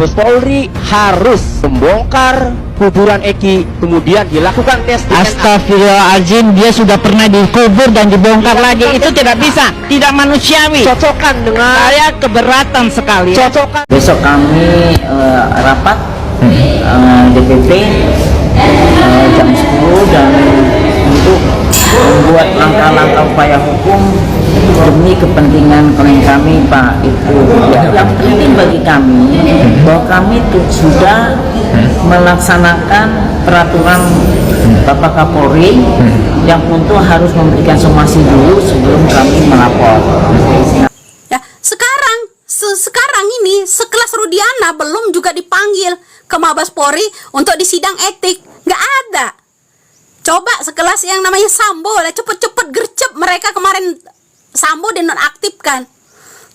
Mabes Polri harus membongkar kuburan Eki, kemudian dilakukan tes DNA. Astagfirullahaladzim, dia sudah pernah dikubur dan dibongkar lagi. Itu tidak bisa, tidak manusiawi. Cocokkan dengan Saya keberatan sekali. cocokkan. Besok kami rapat DPP jam 10 dan untuk membuat langkah-langkah upaya hukum demi kepentingan klien kami Pak Ibtu. Yang penting bagi kami bahwa kami sudah melaksanakan peraturan Bapak Kapolri yang tentu harus memberikan somasi dulu sebelum kami melapor. Ya, sekarang ini sekelas Rudiana belum juga dipanggil ke Mabes Polri untuk disidang etik, nggak ada. Coba sekelas yang namanya Sambo lah, cepet-cepet gercep mereka kemarin Sambo dinonaktifkan,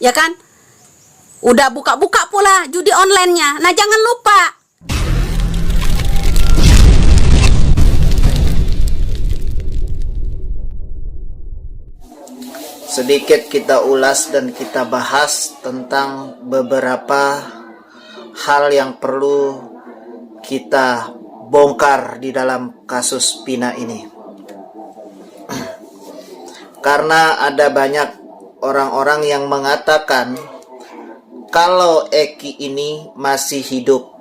ya kan? Udah buka-buka pula judi online-nya. Nah jangan lupa. Sedikit kita ulas dan kita bahas tentang beberapa hal yang perlu kita bongkar di dalam kasus Pina ini. Karena ada banyak orang-orang yang mengatakan kalau Eki ini masih hidup,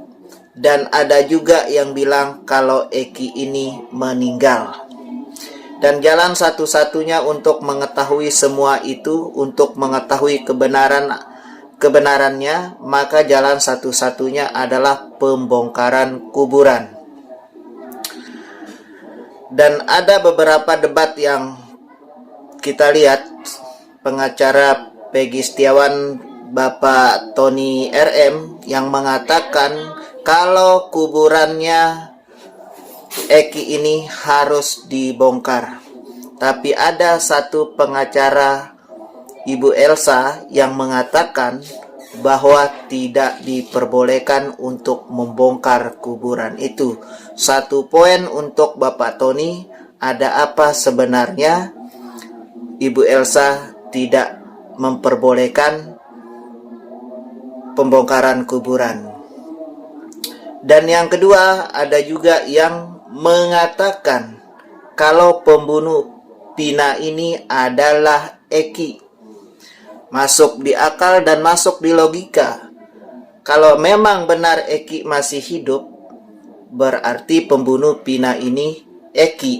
dan ada juga yang bilang kalau Eki ini meninggal. Dan jalan satu-satunya untuk mengetahui semua itu, untuk mengetahui kebenarannya, maka jalan satu-satunya adalah pembongkaran kuburan. Dan ada beberapa debat yang kita lihat, pengacara Peggy Setiawan Bapak Tony RM yang mengatakan kalau kuburannya Eki ini harus dibongkar. Tapi ada satu pengacara Ibu Elsa yang mengatakan bahwa tidak diperbolehkan untuk membongkar kuburan itu. Satu poin untuk Bapak Tony, ada apa sebenarnya Ibu Elsa tidak memperbolehkan pembongkaran kuburan? Dan yang kedua, ada juga yang mengatakan kalau pembunuh Pina ini adalah Eki. Masuk di akal dan masuk di logika. Kalau memang benar Eki masih hidup, berarti pembunuh Pina ini Eki.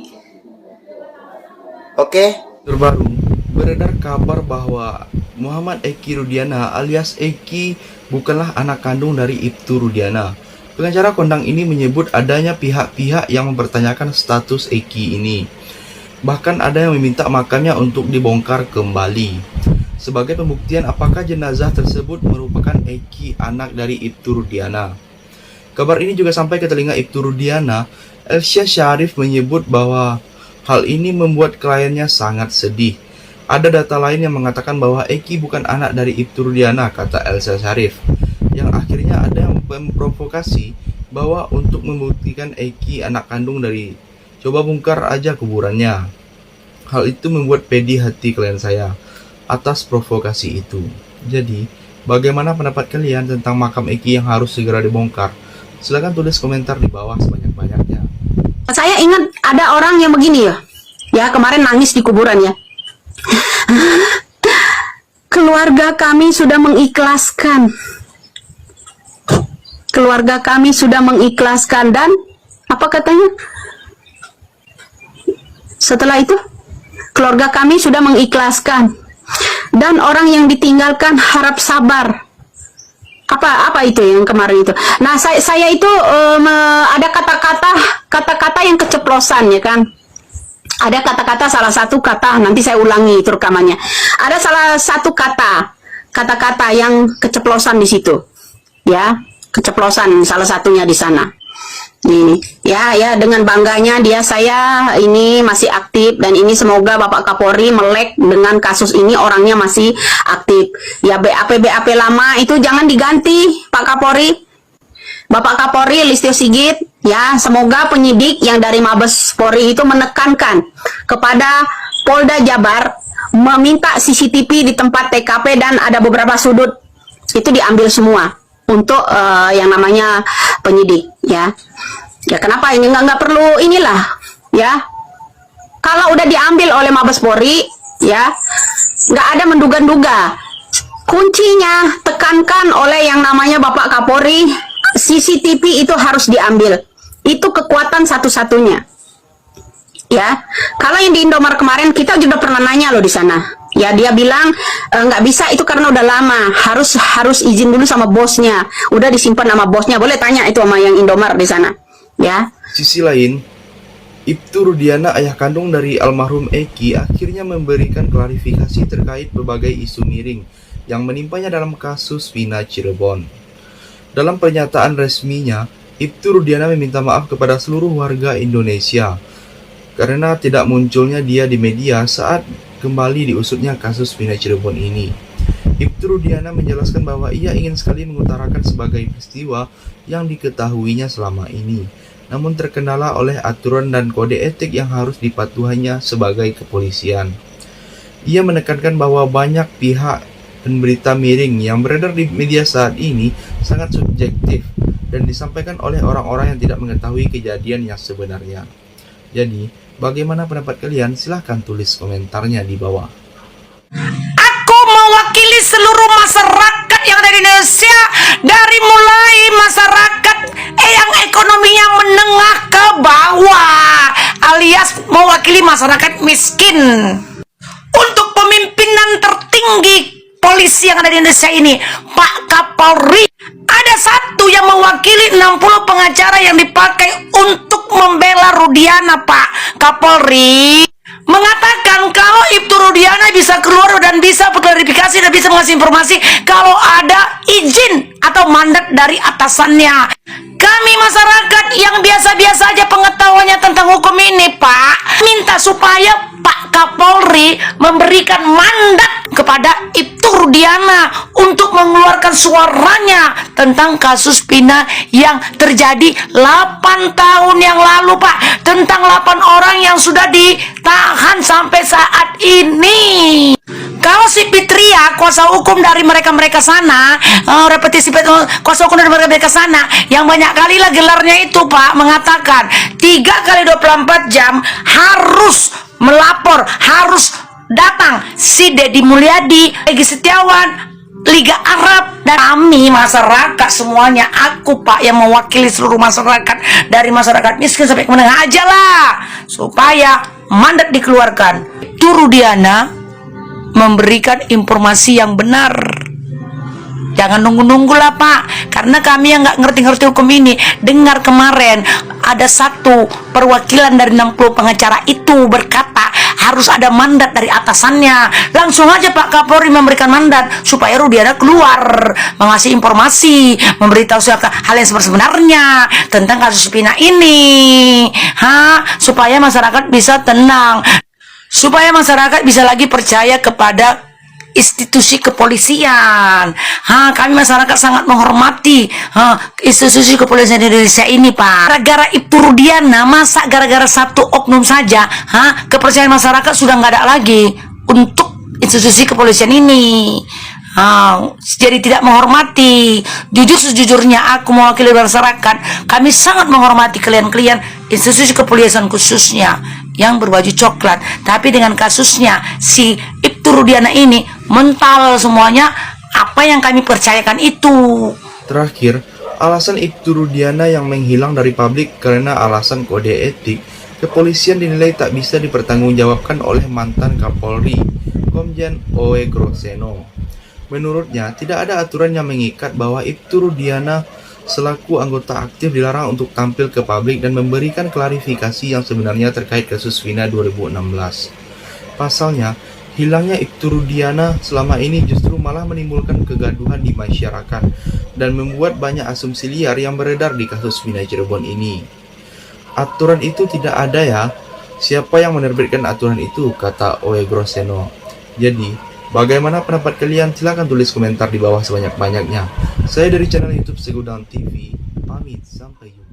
Oke? Terbaru, beredar kabar bahwa Muhammad Eki Rudiana alias Eki bukanlah anak kandung dari Ibtu Rudiana. Pengacara kondang ini menyebut adanya pihak-pihak yang mempertanyakan status Eki ini. Bahkan ada yang meminta makamnya untuk dibongkar kembali sebagai pembuktian apakah jenazah tersebut merupakan Eki, anak dari Ibtu Rudiana. Kabar ini juga sampai ke telinga Ibtu Rudiana. Elsa Syarif menyebut bahwa hal ini membuat kliennya sangat sedih. Ada data lain yang mengatakan bahwa Eki bukan anak dari Ibtu Rudiana, kata Elsa Syarif. Yang akhirnya ada yang memprovokasi bahwa untuk membuktikan Eki anak kandung dari, coba bongkar aja kuburannya. Hal itu membuat pedih hati klien saya atas provokasi itu. Jadi, bagaimana pendapat kalian tentang makam Eki yang harus segera dibongkar? Silahkan tulis komentar di bawah sebanyak-banyaknya. Saya ingat ada orang yang begini ya kemarin nangis di kuburan ya. Keluarga kami sudah mengikhlaskan. Keluarga kami sudah mengikhlaskan dan apa katanya? Setelah itu, keluarga kami sudah mengikhlaskan dan orang yang ditinggalkan harap sabar. Apa itu yang kemarin itu? Nah, saya itu ada kata-kata yang keceplosan ya kan? Ada kata-kata, salah satu kata, nanti saya ulangi itu rekamannya. Ada salah satu kata-kata yang keceplosan di situ, ya, keceplosan salah satunya di sana. Ini, ya dengan bangganya saya ini masih aktif dan ini semoga Bapak Kapolri melek dengan kasus ini orangnya masih aktif. Ya BAP lama itu jangan diganti Pak Kapolri. Bapak Kapolri Listio Sigit, ya semoga penyidik yang dari Mabes Polri itu menekankan kepada Polda Jabar meminta CCTV di tempat TKP dan ada beberapa sudut itu diambil semua. untuk yang namanya penyidik, ya. Ya kenapa ini nggak perlu inilah, ya. Kalau udah diambil oleh Mabes Polri, ya, nggak ada menduga-duga. Kuncinya tekankan oleh yang namanya Bapak Kapolri, CCTV itu harus diambil. Itu kekuatan satu-satunya. Ya, kalau yang di Indomart kemarin kita juga pernah nanya loh di sana. Ya, dia bilang nggak bisa itu karena udah lama, harus izin dulu sama bosnya. Udah disimpan sama bosnya. Boleh tanya itu sama yang Indomart di sana. Ya. Sisi lain, Ibtu Rudiana, ayah kandung dari almarhum Eki, akhirnya memberikan klarifikasi terkait berbagai isu miring yang menimpanya dalam kasus Vina Cirebon. Dalam pernyataan resminya, Ibtu Rudiana meminta maaf kepada seluruh warga Indonesia karena tidak munculnya dia di media saat kembali diusutnya kasus Vina Cirebon ini. Ibtu Rudiana menjelaskan bahwa ia ingin sekali mengutarakan sebagai peristiwa yang diketahuinya selama ini, namun terkendala oleh aturan dan kode etik yang harus dipatuhinya sebagai kepolisian. Ia menekankan bahwa banyak pihak dan berita miring yang beredar di media saat ini sangat subjektif dan disampaikan oleh orang-orang yang tidak mengetahui kejadian yang sebenarnya. Jadi, bagaimana pendapat kalian? Silahkan tulis komentarnya di bawah. Aku mewakili seluruh masyarakat yang ada di Indonesia, dari mulai masyarakat yang ekonominya menengah ke bawah, alias mewakili masyarakat miskin. Untuk pemimpinan tertinggi polisi yang ada di Indonesia ini, Pak Kapolri, ada satu yang mewakili 60 pengacara yang dipakai untuk membela Rudiana. Pak Kapolri mengatakan kalau Ibtu Rudiana bisa keluar dan bisa berklarifikasi dan bisa mengasih informasi kalau ada izin atau mandat dari atasannya. Kami masyarakat yang biasa-biasa aja pengetahuannya tentang hukum ini, Pak, minta supaya Pak Kapolri memberikan mandat kepada Ibtu Rudiana untuk mengeluarkan suaranya tentang kasus Vina yang terjadi 8 tahun yang lalu, Pak. Tentang 8 orang yang sudah ditahan sampai saat ini. Kalau si Fitria, kuasa hukum dari mereka-mereka sana, repetisi kuasa hukum dari mereka-mereka sana, yang banyak kali lah gelarnya itu, Pak, mengatakan 3 kali 24 jam harus melapor, harus datang si Deddy Mulyadi, Egy Setiawan, Liga Arab, dan kami masyarakat semuanya, aku Pak yang mewakili seluruh masyarakat dari masyarakat miskin sampai ke menengah aja lah, supaya mandat dikeluarkan. Itu Rudiana memberikan informasi yang benar. Jangan nunggu-nunggu lah, Pak, karena kami yang nggak ngerti-ngerti hukum ini. Dengar kemarin ada satu perwakilan dari 60 pengacara itu berkata harus ada mandat dari atasannya. Langsung aja Pak Kapolri memberikan mandat supaya Rudiana keluar, mengasih informasi, memberitahu hal yang sebenarnya tentang kasus Vina ini, supaya masyarakat bisa tenang, supaya masyarakat bisa lagi percaya kepada institusi kepolisian. Kami masyarakat sangat menghormati institusi kepolisian Indonesia ini, Pak. Gara-gara Ibtu Rudiana, masa gara-gara satu oknum saja, kepercayaan masyarakat sudah nggak ada lagi untuk institusi kepolisian ini. Jadi tidak menghormati. Jujur sejujurnya aku mewakili masyarakat, kami sangat menghormati kalian-kalian institusi kepolisian khususnya yang berbaju coklat. Tapi dengan kasusnya si Ibtu Rudiana ini mental semuanya apa yang kami percayakan itu. Terakhir, alasan Ibtu Rudiana yang menghilang dari publik karena alasan kode etik, kepolisian dinilai tak bisa dipertanggungjawabkan oleh mantan Kapolri, Komjen Owe Groseno. Menurutnya, tidak ada aturan yang mengikat bahwa Ibtu Rudiana selaku anggota aktif dilarang untuk tampil ke publik dan memberikan klarifikasi yang sebenarnya terkait kasus Vina 2016. Pasalnya, hilangnya Ibtu Rudiana selama ini justru malah menimbulkan kegaduhan di masyarakat dan membuat banyak asumsi liar yang beredar di kasus Vina Cirebon ini. Aturan itu tidak ada ya. Siapa yang menerbitkan aturan itu, kata Owe Groseno. Jadi, bagaimana pendapat kalian? Silahkan tulis komentar di bawah sebanyak-banyaknya. Saya dari channel YouTube Segudown TV, pamit, sampai jumpa.